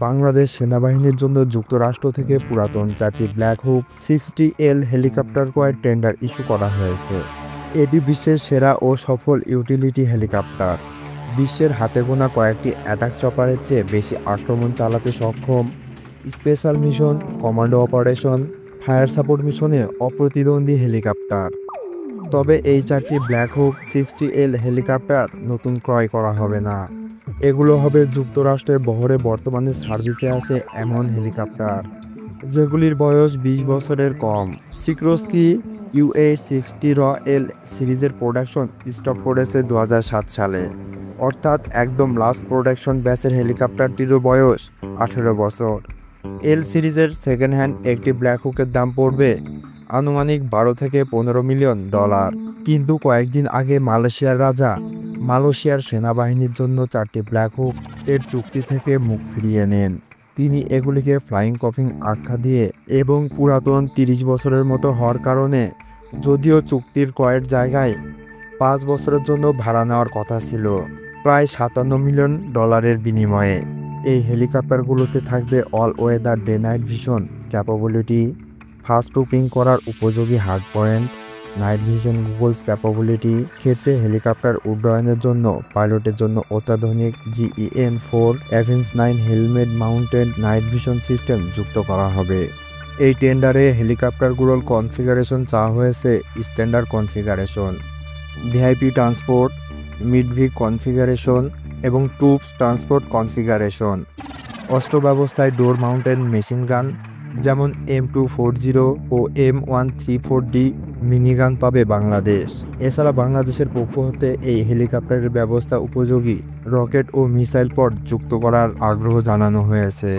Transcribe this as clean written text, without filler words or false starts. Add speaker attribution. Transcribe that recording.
Speaker 1: বাংলাদেশ সেনাবাহিনীর জন্য যুক্তরাষ্ট্র থেকে পুরাতন 4টি ব্ল্যাক হুক 60L হেলিকপ্টার ক্রয়ের টেন্ডার ইস্যু করা হয়েছে। এটি বিশ্বের সেরা ও সফল ইউটিলিটি হেলিকপ্টার। বিশ্বের হাতে গোনা কয়েকটি অ্যাটাক চপারের চেয়ে বেশি আক্রমণ চালাতে সক্ষম, special mission, commando operation, fire support মিশনে অপ্রতিদ্বন্দ্বী হেলিকপ্টার। তবে এই 4টি ব্ল্যাক হুক 60L হেলিকপ্টার নতুন ক্রয় করা হবে না। এগুলো হবে যুক্তরাষ্ট্রের বহরে বর্তমানে সার্ভিসে আছে এমন হেলিকপ্টার, যেগুলির বয়স 20 বছরের কম। সিক্রোস্কি UA-60RL সিরিজের প্রোডাকশন স্টপ করেছে 2007 সালে, অর্থাৎ একদম লাস্ট প্রোডাকশন ব্যাচের হেলিকপ্টারটিরও বয়স 18 বছর। এল সিরিজের সেকেন্ড হ্যান্ড একটি ব্ল্যাক হুকের দাম পড়বে আনুমানিক $12 থেকে $15 মিলিয়ন। কিন্তু কয়েকদিন আগে মালয়েশিয়ার রাজা মালয়েশিয়ার সেনাবাহিনীর জন্য 4টি ব্ল্যাক হুক এর চুক্তি থেকে মুখ ফিরিয়ে নেন। তিনি এগুলিকে ফ্লাইং কফিন আখ্যা দিয়ে এবং পুরাতন 30 বছরের মতো হওয়ার কারণে, যদিও চুক্তির ক্রয়ের জায়গায় 5 বছরের জন্য ভাড়া নেওয়ার কথা ছিল প্রায় $57 মিলিয়ন বিনিময়ে। এই হেলিকপ্টারগুলোতে থাকবে all weather day night vision capability, fast roping করার উপযোগী hard point, night vision goggles capability. ক্ষেত্রে হেলিকপ্টার উড্ডয়নের জন্য পাইলটের জন্য অত্যাধুনিক GEN-4 অ্যাভেঞ্জ 9 helmet mounted night vision system যুক্ত করা হবে। এই টেন্ডারে হেলিকপ্টারগুলোর কনফিগারেশন চাওয়া হয়েছে standard configuration, VIP transport, medevac configuration এবং ট্রুপস ট্রান্সপোর্ট কনফিগারেশন। অস্ত্র ব্যবস্থায় ডোর মাউন্টেড মেশিন গান যেমন M240 ও M134D মিনিগান পাবে বাংলাদেশ। এছাড়া বাংলাদেশের পক্ষ হতে এই হেলিকপ্টারের ব্যবস্থা উপযোগী রকেট ও মিসাইল পড যুক্ত করার আগ্রহ জানানো হয়েছে।